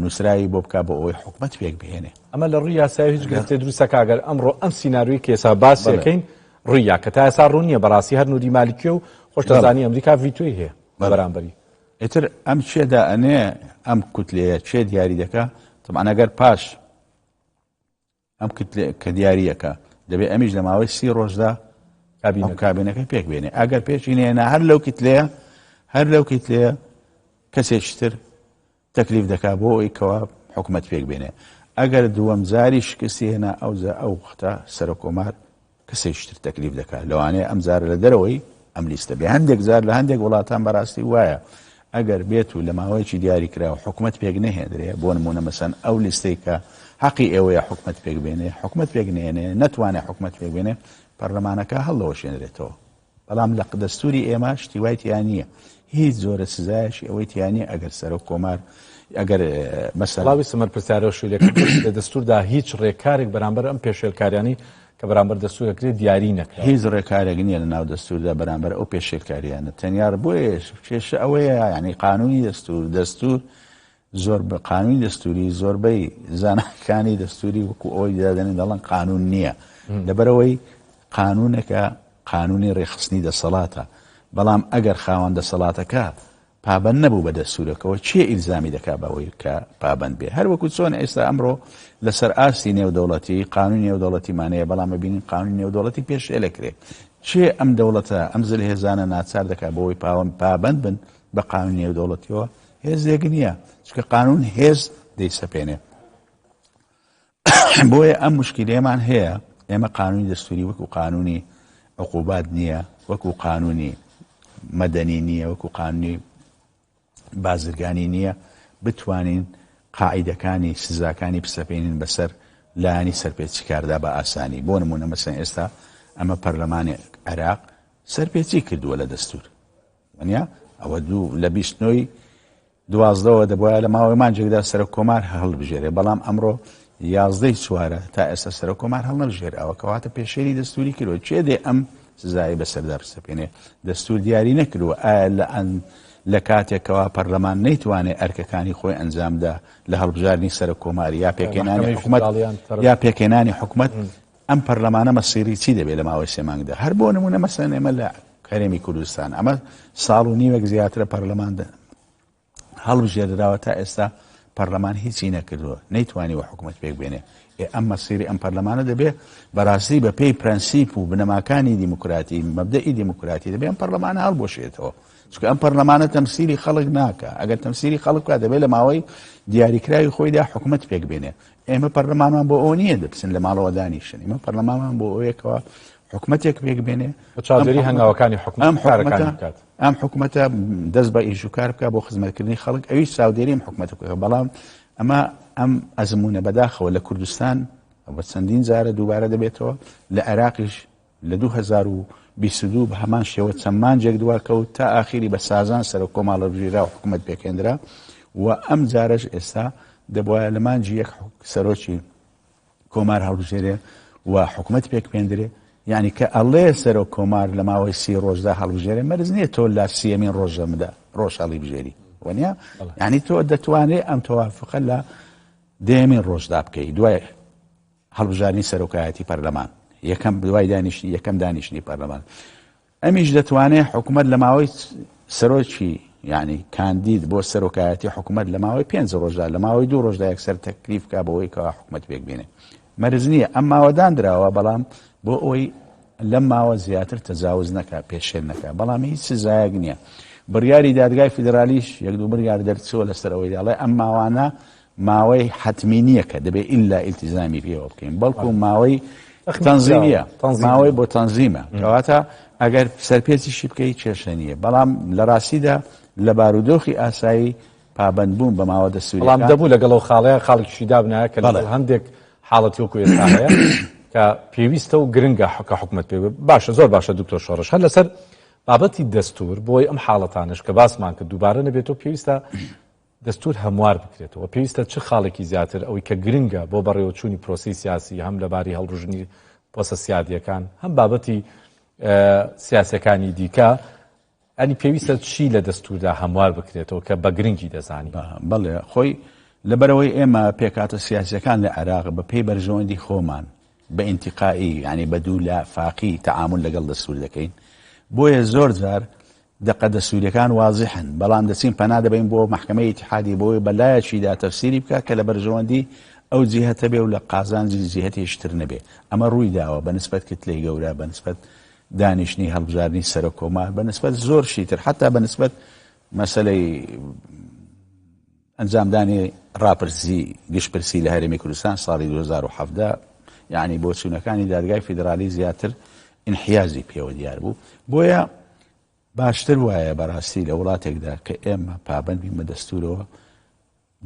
نووسراوی بۆ بکە بۆ ئەوەی حکومەت پێک بهێنێ ئەمە لە ڕووی یاسایی هیچ گرفتێ دروستە کاگەر ئەمڕۆ ئەم سیناریۆی کێسا باسیەکەین ڕوویە کە تا ئێستا ڕوو نییە بەڕاستی هەر نوری مالیکیە و خۆشتەزانی ئەمریکا ڤیتۆی هەیە بەرامبەری ئیتر ئەم چێدا ئەنێ ئەم کوتلەیە چێ دیاری دەکا طبعا ئەگەر پاش ئەم کە دیاریەکە دەبێت ئەمیش لە ماوەی 30 ڕۆژدا کابینەکەی پێک بێنێ ئەگەر پێشی نێنا هەر لەو کتلەیە کەسێکتر تەکلیف دەکا بۆ ئەوی کەوا حکومەت پێک بێنێ ئەگەر دووەم زاری شکستی هێنا ئەو وەختە سەرۆک کۆمار کەسێکتر تەکلیف دەکات لەوانەیە ئەم زارە لە دەرەوەی ئەم لیستە بێ هەندێک زار لە هەندێک وڵاتان بەڕاستی وایە ئەگەر بێت و لە ماوەیەکی دیاری کراوە حکومەت پێک نەهێنرێ بۆ نمونە مەسەن ئەو لیستەی کە حەقی ئێوەیە حکومەت پێک بێنێ حکومەت پێک نێنێ نەتوانێت حکومەت پێک بێنێ پەرلەمانەکە هەڵەوەشێنرێتەوە بەڵام لە دەستوری ئێمە شتیوای تیان نییە هیچ زۆرە سزایشی ئەوەی تیانە ئەگەر سەرۆک کۆمار ئەگەر مەسەڵاوی سمەر پرسیارە شوولێک لە دەستوردا هیچ ڕێکارێک بەرامبەر ئەم پێشێلکاریانی کە بەرامبەر دەستورەکرێت دیاری نەکرێت هیچ ڕێکارێک نییە لە ناو دەستوردا بەرامبەر ئەو پێشێلکاریانە تەنیار بۆیە کێشە ئەوەیە یعنی قانونی دەستور زۆر بە قانونی دەستوری زۆربەی زانکانی دەستوری وەکو ئەوەی دادەنێن دەڵێن قانون نییە لەبەرەوەی قانونێکە قانونی ڕێخستنی دەسەڵاتە بەڵام ئەگەر خاوەن دەسەڵاتەکە پابەند نەبوو بە دەستورەکەەوە چێ ئیلزامی دەکا بەوەی کە پابەند بێ هەر وەکو چۆن ئێستا ئەمڕۆ لەسەر ئاستی نێودەوڵەتی قانونی نێودەوڵەتیمانەیە بەڵام ببینین قانونی نێودەوڵەتی پێشێلەکرێ چێ ئەم دەوڵەتە ئەم زل هێزانە ناچار دەکا بەوەی پابەند بن بە قانونی نێودەوڵەتیەوە هێزێک نییە چکە قانون هێز دەیسەپێنێ بۆیە ئەم مشکلەیەمان هەیە ئێمە قانونی دەستوری وەکو قانونی عقوبات نییە وەکو قانونی مەدەنی نییە وەکو قانونی بازرگانی نییە بتوانین قاعیدەکانی سزاکانی بسەپێنین بەسەر لایانی سەرپێچی کاردا بە ئاسانی بۆ نمونە مەسەن ئێستا ئەمە پەرلەمانی عێراق سەرپێچی کردووە لە دەستور وانیا ئەوە دوو لە 2012ەوە دەبواە لە ماوەی مانجێکدا سەرۆک کۆمار هەڵبژێرێ بەڵام ئەمڕۆ 11 چوارە تا ئێستا سەرۆک کۆمار هەڵنەبژێر ئەوە کەواتە پێشێری دەستوری کردوە چێ دێ ئەم سزای بەسەردا بسەپێنێ دەستور دیاری نەکردووە ئایا لە کاتێکەوە پەرلەمان نەیتوانێت ئەرکەکانی خۆی ئەنجامدا لە هەڵبژاردننی سەرۆک کۆماری یا پێکێنانی حکومەت یا پێکێنانی حکومەت ئەم پەرلەمانە مەسیری چی دەبێت لە ماوەی سێمانگدا هەر بۆ نمونە مەسەن ئێمە لە هەرێمی کوردستان ئەمە ساڵ و نیوەک زیاترە پەرلەماندا هەڵبژێردراوە تا ئێستا پەرلەمان هیچی نەکردووە نەیتوانیوە حکومەت پێک بێنێ ئەم مەسیری ئەم پەرلەمانە دەبێت بەڕاستی بە پێی پرەنسیپ و بنەماکانی دیموکراتی مەبدەئی دیموکراتی دەبێت ئەم پەرلەمانە هەڵبۆشێتەوە چونکە ئەم پەرلەمانە تەمسیلی خەڵک ناکە ئەگەر تەمسیلی خەڵک بکات دەبێت لە ماوەی دیاریکراوی خۆیدا حکومەت پێک بێنێ ئێمە پەرلەمانمان بۆ ئەو نییە دەبچن لە ماڵەوە دانیشن ئێمە پەرلەمانمان بۆ ئەوەیەکەوە حکومەتێک پێک بێنێ چاودێری هەنگاوەکانی حکومەت ئەم حکومەتە دەست بە ئیش و کار بکە بۆ خزمەتکردنی خەڵک ئەویش چاودێری ئەم حکومەتە بکە بەڵام ئەمە ئەم ئەزمونە بەداخەوە لە کوردستان بە چەندین جارە دووبارە دەبێتەوە لە عێراقیش لە 2022 بە هەمان شێوە چەمانجێک دواکەوت تا ئاخیری بە سازان سەرۆک کۆماڵە بژێرا و حکومەت پێکێنرا و ئەم جارەش ئێستا دەبواە لە مانجی یەک سەرۆکی کۆمار هەڵبژێرێ و حکومەت پێک پێندرێ یعنی کە ئەڵێ سەرۆک کۆمار لە ماوەی 30 ڕۆژدا هەڵبژێرێ مەرز نییە تۆ لا 30مین ڕۆژەمدا ڕۆژ هەڵی بژێری وانیا یعنی تۆ دەتوانێت ئەم تەوافقە لە 10مین ڕۆژدا بکەی دوای هەڵبژارنی سەرۆکایەتی پەرلەمان یەکەم دوای دانیشتنی یەکەم دانیشتنی پەرلەمان ئەمیش دەتوانێت حکومەت لە ماوەی سەرۆکی یعنی کاندید بۆ سەرۆکایەتی حکومەت لە ماوەی 5 ڕۆژدا لە ماوەی 2 ڕۆژدا یەکسەر تەکلیف بکا بۆەوەی کەوا حکومەت پێک بێنێ مەرز نییە ئەم ماوەدان درراوە بەڵام بۆ ئەوەی لەم ماوە زیاتر تەجاوز نەکا پێشێل نەکا بەڵام هیچ سزایەک نییە بڕیاری دادگای فیدرالیش یەک دوو بڕیار دەرچووە لەسەرەوەی دەڵێ ئەم ماوانە ماوەی حتمی نییە کە دەبێت ئللا ئیلتیزامی پێوە بکەین بەڵکو ماوەی تەنزیمیە ماوەی بۆ تەنزیمە کەواتە ئەگەر سەرپێچیشی بکەی کێشە نییە بەڵام لە ڕاستیدا لە بارودۆخی ئاسایی پابند بوون بە ماوە دەستوری بەڵام دەبوو لەگەڵ خاڵەیە خاڵێکیشی دابنایە کە لەگەڵ هەندێک حاڵەتی وەکو ئێستا هەیە کە پێویستە و گرنگە حکە حکومەت پێ باشە زۆر باشە دکتۆر شۆڕش هەر لەسەر بابەتی دەستور بۆی ئەم حاڵەتانش کە باسمان کرد دووبارە نەبێتەوە پێویستە دەستور هەموار بکرێتەوە پێویستە چه خاڵێکی زیاتر ئەوەی کە گرنگە بۆ بەڕێوەچوونی پرۆسی سیاسی هەم لەباری هەڵبژنی پۆسە سیادیەکان هەم بابەتی سیاسەکانی دیکە ئەنی پێویستە چی لە دەستوردا هەموار بکرێتەوە کە بە گرنگی دەزانی بەڵێ خۆی لەبەرەوەی ئێمە پێکاتە سیاسەکان لە عێراق بە پێی بەرژەوەندی خۆمان بە ئینتیقائی ینی بە دوو لا فاقی تەعامل لەگەڵ دەستور دەکەین بۆیە زۆر جار دقە دەستوریەکان وازحن بەڵام دەچین پەنا دەبین بۆ محکمەی ئیتحادی بۆی بەلایەکیدا تەفسیری بکە کە لە بەرژەوەندی ئەو جیهەتە بێ و لە قازانجی جیهەتێشتر نەبێ ئەمە ڕووی داوە بەنسبەت کتلەی گەورە بەنسبەت دانیشتنی هەڵبژاردننی سەر و کۆمار بەنسبەت زۆر شیتر حتا بەنسبەت مەسەلەی ئەنجامدانی ڕاپرسی گشتپرسی لە هەرێمی کوردستان ساڵی 2017 یعنی بۆ چوونەکانی دادگای فیدرالی زیاتر انحیازی پێوە دیار بوو بۆیە باشتر وایە بەڕاستی لە وڵاتێکدا کە ئێمە پابند بین بە دەستورەوە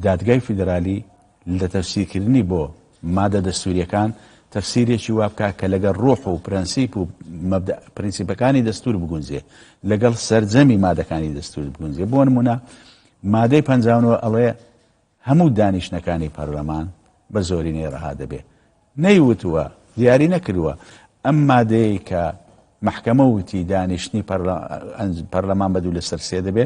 دادگای فیدرالی لە تەفسیرکردنی بۆ مادە دەستوریەکان تەفسیرێکی وا بکە کە لەگەڵ ڕۆح و پرەنسیپ و پرینسیپەکانی دەستور بگونجێ لەگەڵ سەرجەمی مادەکانی دەستور بگونجێ بۆ نمونە مادەی 59 ئەڵێ هەموو دانیشتەکانی پەرلەمان بە زۆرینەی ڕەها دەبێ نەیوتووە دیاری نەکردووە ئەم مادەیە کە محکەمە وتی دانیشتنی پەرلەمان بە دوو لەسەر سێ دەبێ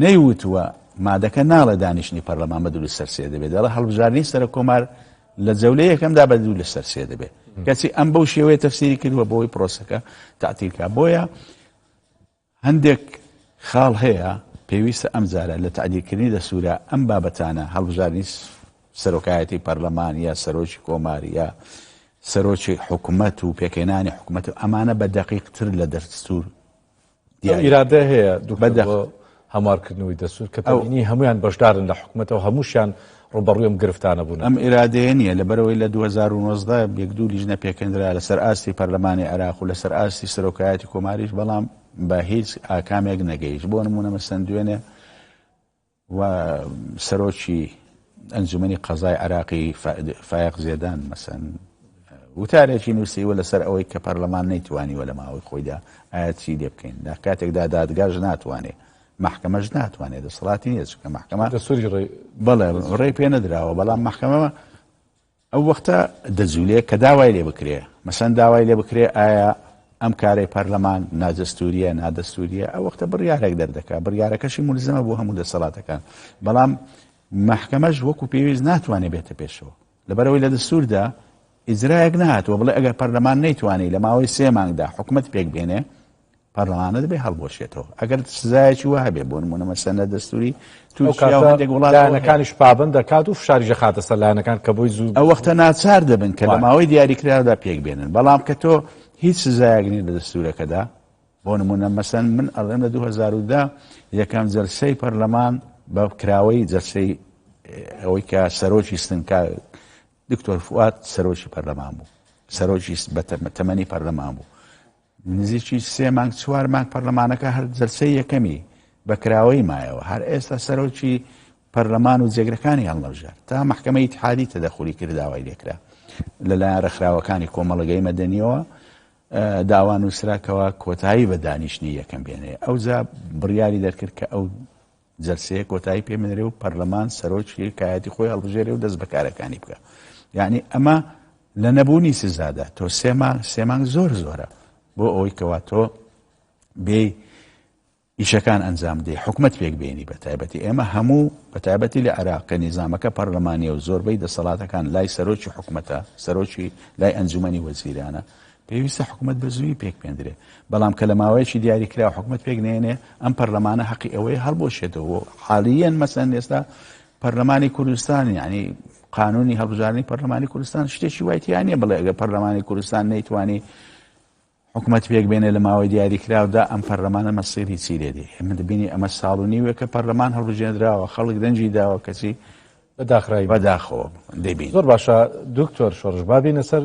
نەیوتووە مادەکە ناڵە دانیشتنی پەرلەمان بە دوو لەسەر سێ دەبێت دەڵێ هەڵبژاردننی سەر کۆمار لە جەولەیە یەکەمدا بە دوو لەسەر سێ دەبێت کەچی ئەم بەو شێوەیە تەفسیری کردووە بۆی پرۆسەکە تعتیلکە بۆیە هەندێک خاڵ هەیە پێویستە ئەم جارە لە تعدیلکردنی دەستورە ئەم بابەتانە هەڵبژاردننی سەرۆکایەتی پەرلەمان یا سەرۆکی کۆماری یا سەرۆکی حکوومەت و پێکەێنانی حکوومەت و ئەمانە بە دەقیقتر لە دەستور ئیرادە هەیە هەموارکردنەوەی دەستور کە تەبینی هەمویان بەشدارن لە حکوومەتەوە هەمووشیان ڕوبەڕووی ئەم گرفتانە بوون ئەم ئیرادەیە نییە لەبەرەوەی لە 2019 یەکدوو لیژنە پێکەندرا لەسەر ئاستی پەرلەمانی عێراق و لەسەر ئاستی سەرۆکایەتی کۆماریش بەڵام بە هیچ ئاکامێک نەگەیشت بۆ نمونە مەسەن دوێنێ و سەرۆکی ئەنجومەنی قەزای عێراقی فایق زێدان مەسەن وتارێکی نووسیوە لەسەر ئەوەی کە پەرلەمان نەیتوانیوە لە ماوەی خۆیدا ئایا چی لێ بکەین لە کاتێکدا دادگاش ناتوانێت محکمەش ناتوانێت دەسەڵاتی نییە چکە محکمە بەڵێ ڕێی پێ نەدراوە بەڵام محکمە ئەو وەختە دەجوولێ کە داوای لێ بکرێ مەسەن داوای لێ بکرێ ئایا ئەم کارەی پەرلەمان ناجەستوریە نادەستوریە ئەو وەختە بڕیارێک دەردەکات بڕیارەکەشی مولزمە بۆ هەموو دەسەڵاتەکان بەڵام محکمەش وەکو پێویست ناتوانێت بێتە پێشەوە لەبەرەوەی لە دەستوردا ئیجرایەک نهاتوە بڵێ ئەگەر پەرلەمان نەیتوانێت لە ماوەی 3 مانگدا حکوومەت پێک بێنێ پەرلەمانە دەبێ هەڵبۆشێتەوە ئەگەر سزایەکی وە هەبێ بۆ نمونە مەسەلە دەستوری تووشێک وڵاتەکانیش پابند دەکات و فشاریژە خاتە سەر لایەنەکان کە بۆی زوو ئەو وەختە ناچار دەبن کە لە ماوەی دیاریکراودا پێک بێنن بەڵام کە تۆ هیچ سزایەک نیە لە دەستورەکەدا بۆ نمونە مەسەن من ئەڵێم لە 2010 یەکەم جەلسەی پەرلەمان بە کراوەی جەلسەی ئەوەی کە سەرۆکی ستنکا دکتۆر فواد سەرۆکی پەرلەمان بوو سەرۆکی تەمەنی پەرلەمان بوو نزیکی 3 مانگ 4 مانگ پەرلەمانەکە هەر جەلسەی یەکەمی بەکراوەی مایەوە هەر ئێستا سەرۆکی پەرلەمان و جێگرەکانی هەڵنەبژار تا محکمەی ئیتحادی تەدەخولی کرد داوای لێکرا لەلایەن ڕێکخراوەکانی کۆمەڵگەی مەدەنیەوە داوا نووسراکەوە کۆتایی بە دانیشتنی یەکەم بێنێ ئەوجا بڕیاری دەرکرد کە ئەو جەلسەیە کۆتایی پێمەنرێ و پەرلەمان سەرۆکی کایەتی خۆی هەڵبژێرێ و دەست بەکارەکانی بکە یعنی ئەمە لە نەبوونی سزادا تۆ 3 مانگ زۆر زۆرە بۆ ئەوەی کەوا تۆ بێ ئیشەکان ئەنجام دێ حکومت پێک بێنی بە تایبەتی ئێمە هەموو بە تایبەتی لە عێراق کە نیزامەکە پەرلەمانیە و زۆربەی دەسەڵاتەکان لای سەرۆکی حکومەتە سەرۆکی لای ئەنجومەنی وەزیرانە پێویستە حکومت بە زووی پێک پێندرێ بەڵام کە لە ماوەیەکی دیاریکرا حکومت پێک نێنێ ئەم پەرلەمانە حەقی ئەوەی هەڵبۆشێتەوە حالیەن مەسەن ئێستا پەرلەمانی کوردستان یعنی قانونی هەڵبژاردننی پەرلەمانی کوردستان شتێکی وایتیان نیە بڵێ ئەگەر پەرلەمانی کوردستان نەیتوانی حکومت پێک بێنێ لە ماوەی دیاریکراودا ئەم پەرلەمانە مەسیری چی لێدێ ئێمە دەبینی ئەمە ساڵ و نیوە کە پەرلەمان هەڵبژێنراوە خەڵک دەنجی داوە کەچی بەداخەوە دەبین زۆر باشە دکتۆر شۆڕش با بینە سەر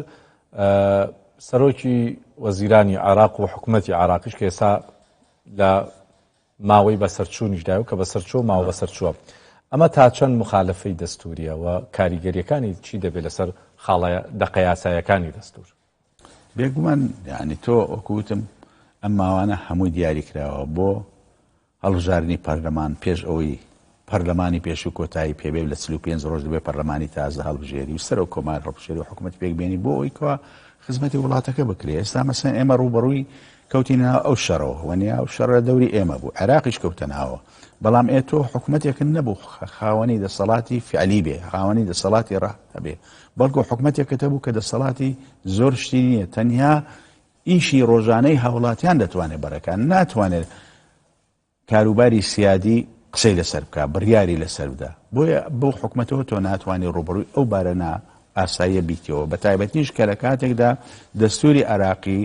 سەرۆکی وەزیرانی عێراق و حکوومەتی عێراقیش کە ئێستا لە ماوەی بەسەرچوونیشدا و کە بەسەرچوو ماوە بەسەرچووە ئەمە تا چەند مخالفەی دەستوریە و کاریگەریەکانی چی دەبێت لەسەر دەقە یاسایەکانی دەستور بێگومان یعنی تۆ وەکوتم ئەم ماوانە هەمووی دیاری کراوە بۆ هەڵبژاردننی پەرلەمان پێش ئەوەی پەرلەمانی پێش و کۆتایی پێبێ لە 35 ڕۆژ دەبێت پەرلەمانی تازە هەڵبژێری و سەرۆک کۆمار هەڵبژێری و حکوومەت پێکبێنی بۆ ئەوەی کەوا خزمەتی وڵاتەکە بکرێ. ئێستا مەسەن ئێمە ڕوبەڕووی کەوتینە ئەو شەڕەوە وەنیا و شەڕە دەوری ئێمە بوو عێراقیش کەوتەناوە بەڵام ئێتۆ حکوومەتێکن نەبوو خاوەنی دەسەڵاتی فعلی بێ خاوەنی دەسەڵاتی ڕاهە بێ بەڵکو حکوومەتێکەکە بوو کە دەسەڵاتی زۆر شتی نییە تەنیا ئیشی ڕۆژانەی هاوڵاتیان دەتوانێت بەرەکان ناتوانێت کاروباری سیادی قسەی لەسەر بکە بڕیاری لەسەر بدا بۆیە بۆ حکوومەتەوە تۆ ناتوانێت ڕوبەڕووی ئەو بارەنا ئاساییە بیتەوە بە تایبەتیش کە لە کاتێکدا دەستوری عێراقی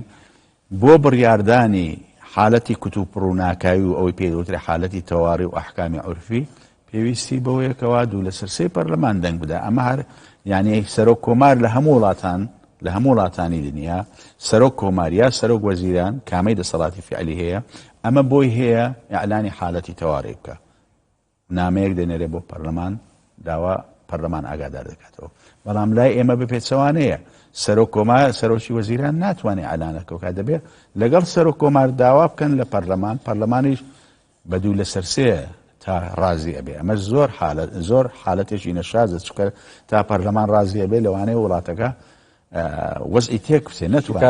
بۆ بڕیاردانی حالەتی کتوپڕ و ناکاوی و ئەوەی پێدەوترێ حالەتی تەواڕی و ئەحکامی عورفی پێویستی بەوەیەکەوە دوو لە سەرسەی پەرلەمان دەنگ بدا ئەمە هەر یعنی سەرۆک کۆمار لە هەموو وڵاتانی دنیا سەرۆک کۆماریە سەرۆک وەزیران کامەی دەسەڵاتی فعلی هەیە ئەمە بۆی هەیە ئیعلانی حالەتی تەواڕی بکە نامەیەک دەنێرێ بۆ پەرلەمان داوا پەرلەمان ئاگادار دەکاتەوە بەڵام لای ئێمە بپێچەوانەیە سەرۆک کۆمار سەرۆکی وەزیران ناتوانێت ئەعلانەکە دەبێت لەگەڵ سەرۆک کۆمار داوا بکەن لە پەرلەمانیش بە دوو لە سەرسێ تا ڕازی ئەبێ ئەمە زۆر حالەتێکی نەشازە چکە تا پەرلەمان ڕازی ئەبێ لەوانەیە وڵاتەکە وەزئی تێکوتێ نەتوانێت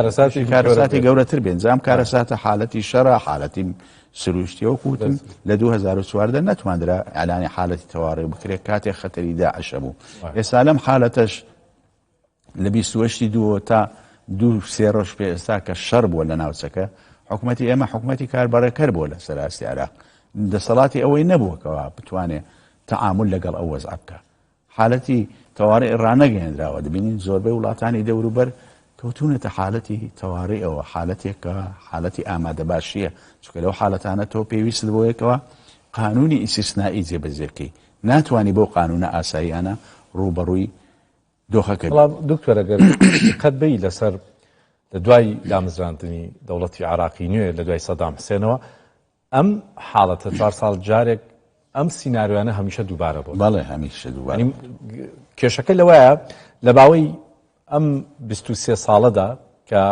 کارەساتی گەورەتر بێن جام کارەساتە حالەتی شەڕە حالەتی سروشتیەوە کوتم لە 2014 نەتواندرا ئەعلانی حالەتی تەواڕی بکرێت کاتێک خەتەری داعش بوو ئێستا لەم حالەتەش لە 28 دووە تا 2-3 ڕۆژ پێ ئێستا کە شەڕ بووە لە ناوچەکە حکوومەتی ئێمە حکوومەتی کاربارەکەر بووە لە سەراستی عێراق دەسەڵاتی ئەوەی نەبووەکەوە بتوانێت تەعامل لەگەڵ ئەو وەزع بکە حالەتی تەواڕی ڕانەگەێنراوە دەبینین زۆربەی وڵاتانی دەوروبەر کەوتونەتە حالەتی تەواڕی ئەوە حالەتێکە حالەتی ئامادە باشیە چکە لەو حالەتانە تۆ پێویست بۆیەکەوە قانونی ئیسtisنائی جێبەجێکەی ناتوانانی بۆ قانونە ئاساییانە ڕوبەڕووی دۆخەکە دکتۆر ئەگەر قەت بی لەسەر لە دوای دامەزراندنی دەوڵەتی عێراقی نوێ لە دوای سەدام حسێنەوە ئەم حاڵەتە 4 ساڵ جارێک ئەم سیناریوانە هەمیشە دووبارە بوو بەڵێ هەمیشە دووبارە کێشەکە لەوەیە لە باوەی ئەم 23 ساڵەدا کە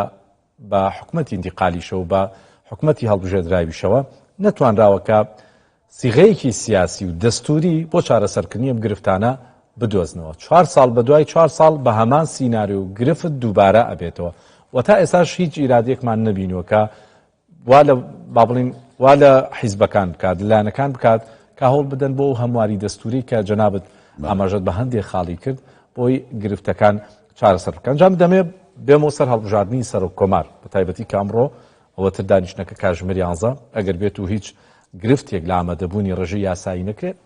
بە حکوومەتی انتقالیشە و بە حکوومەتی هەڵبژێردراویشەوە نەتوانراوەکە سیغەیەکی سیاسی و دەستوری بۆ چارەسەرکردنی ئەم گرفتانە بدۆزنەوە 4 ساڵ بە دوای 4 ساڵ بە هەمان سیناریو و گرفت دووبارە ئەبێتەوە و تا ئێستاش هیچ ئیرادێکمان نەبینوە کە وا لە با بڵین وا لە حیزبەکان بکات لایەنەکان بکات کە هەوڵ بدەن بۆ هەمواری دەستوری کە جەنابەت ئاماژەت بە هەندێک خاڵی کرد بۆی گرفتەکان چارەسەر بکەن جام دەمێ بێمەوە سەر هەڵبژاردننی سەرۆک کۆمار بە تایبەتی کامڕۆ ئەوەتر دانیشتنەکە کاتژمێر 11 ئەگەر بێت و هیچ گرفتێک لە ئامادەبوونی ڕێژەی یاسایی نەکرێت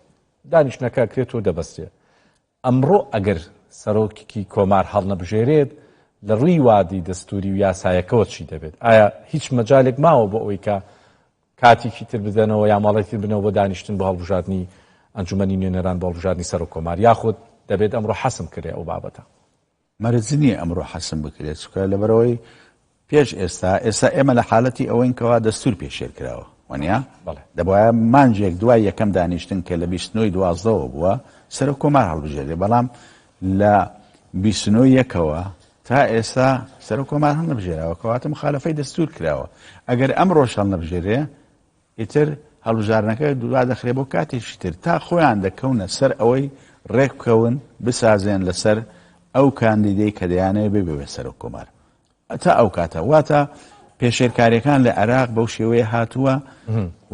دانیشتنەکە کرێت و دەبەستێت ئەمڕۆ ئەگەر سەرۆکی کۆمار هەڵ نەبژێرێت لە ڕووی وادی دەستوری و یاسایەکەوە چی دەبێت ئایا هیچ مەجالێک ماوە بۆ ئەوەی کە کاتێکی تر بدەنەوە یا ماڵێکی بنەوە بۆ دانیشتن بە هەڵبژاردننی ئەنجومەنی نوێنەران بە هەڵبژاردننی سەرۆک کۆمار یاخود دەبێت ئەمڕۆ حەسم کرێ ئەو بابەتە مەرجنی ئەمڕۆ حەسم بکرێت چکە لەبەرەوەی پێش ئێستا ئێمە لە حالەتی ئەوەین کەوا دەستور پێشێر کراوە وانیا دەبواە مانجێک دوای یەکەم دانیشتن کە لە 29 بووە سەرۆک کۆمار هەڵبژێرێ بەڵام لە 29ەوە تا ئێستا سەرۆک کۆمار هەڵ نەبژێراوە کەواتە مخالەفەی دەستور کراوە ئەگەر ئەمڕۆژ هەڵ نەبژێرێ ئیتر هەڵبژارنەکە دووا دەخرێ بۆ کاتێکی تر تا خۆیان دەکەونە سەر ئەوەی ڕێک بکەون بسازێن لەسەر ئەو کاندیدەی کە دەیانەوە ببێ سەرۆک کۆمار تا ئەو کاتە واتە پێشێرکاریەکان لە عێراق بەو شێوەیە هاتووە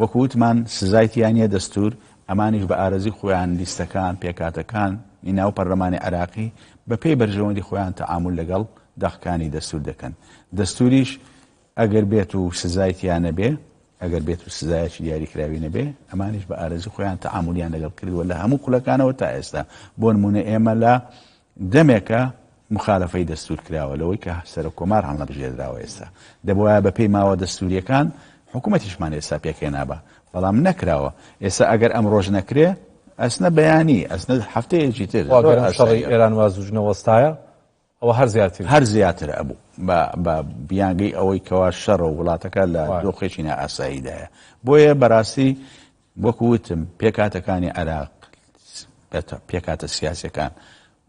وەکووتمان سزایتیانە دەستور ئەمانیش بە ئارەزی خۆیان لیستەکان پێکاتەکان ناو پەرلەمانی عێراقی بە پێی بەرژەوەندی خۆیان تەعامل لەگەڵ دەخکانی دەستور دەکەن دەستوریش ئەگەر بێت و سزایتیانە بێ ئەگەر بێت و سزایەکی دیاریکراوی نەبێ ئەمانیش بە ئارەزی خۆیان تەعاملیان لەگەڵ کردووە لە هەموو قوڵەکانەوە تا ئێستا بۆ نمونە ئێمە لە دەمێکە مخالفەی دەستور کراوە لەوەی کە سەرۆک کۆمار هەڵ نەبژێردراوە ئێستا دەبوایە بە پێی ماوە دەستوریەکان حکوومەتیشمان ئێستا پێکێنابە بەڵام نەکراوە ئێستا ئەگەر ئەم ڕۆژ نەکرێ ئەسنە بەیانی ئەسنە هەفتەیەکی تر شەڕی ئێران وازوژنە وەستایە ئەوە هەر زیاتر ئەبوو بە بیانگەی ئەوەی کەوا شەڕ و وڵاتەکە لە دۆخێکی نائاساییدایە. بۆیە بەڕاستی وەکوتم پێکاتەکانی عێراق پێکاتە سیاسەکان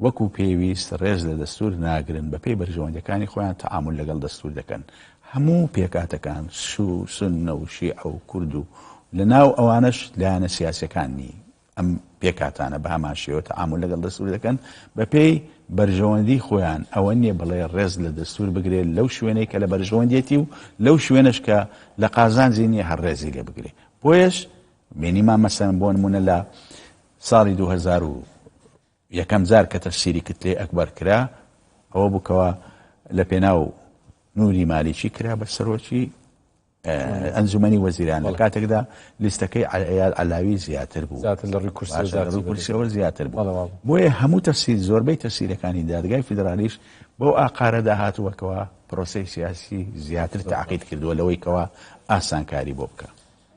وەکو پێویست ڕێز لە دەستور ناگرن بە پێی بەرژەوەندەکانی خۆیان تەعامل لەگەڵ دەستور دەکەن. هەموو پێکاتەکان سونە و شیعە و کورد و لەناو ئەوانش لایەنە سیاسەکانی ئەم پێکاتانە بە هەمان شێوە تەعامل لەگەڵ دەستور دەکەن بە پێی بەرژەوەندی خۆیان. ئەوە نییە بڵێ ڕێز لە دەستور بگرێت لەو شوێنەی کە لە بەرژەوەندێتی و لەو شوێنش کە لە قازانجی نییە هەر ڕێزی لێ بگرێت. بۆیش مێنیمان مەسەن بۆ نمونە لە ساڵی 2000 یەکەم جار کە تەفسیری کتلێ ئەکبەر کرا ئەوە بووکەوە لە پێناو نوری مالیکی کرا بە سەرۆکی ئەنجومەنی وەزیران لە کاتێکدا لیستەکەی عەلاوی زیاتر بوو لە ڕووی کورسیەوە زیاتر بوو. بۆیە هەموو تەفسیر زۆربەی تەفسیرەکانی دادگای فیدرالیش بۆ ئاقارەدا هاتووەکەوە پرۆسەی سیاسی زیاتر تەعقید کردووە لەوەی کەوا ئاسانکاری بۆ بکە.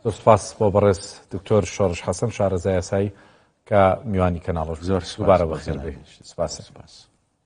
زۆر سپاس بۆ بەڕێز دکتۆر شۆڕش حەسەن شارەزای یاسایی کە میوانی کەناڵەش زۆر سوبارە بەخێر بێ. سپاس.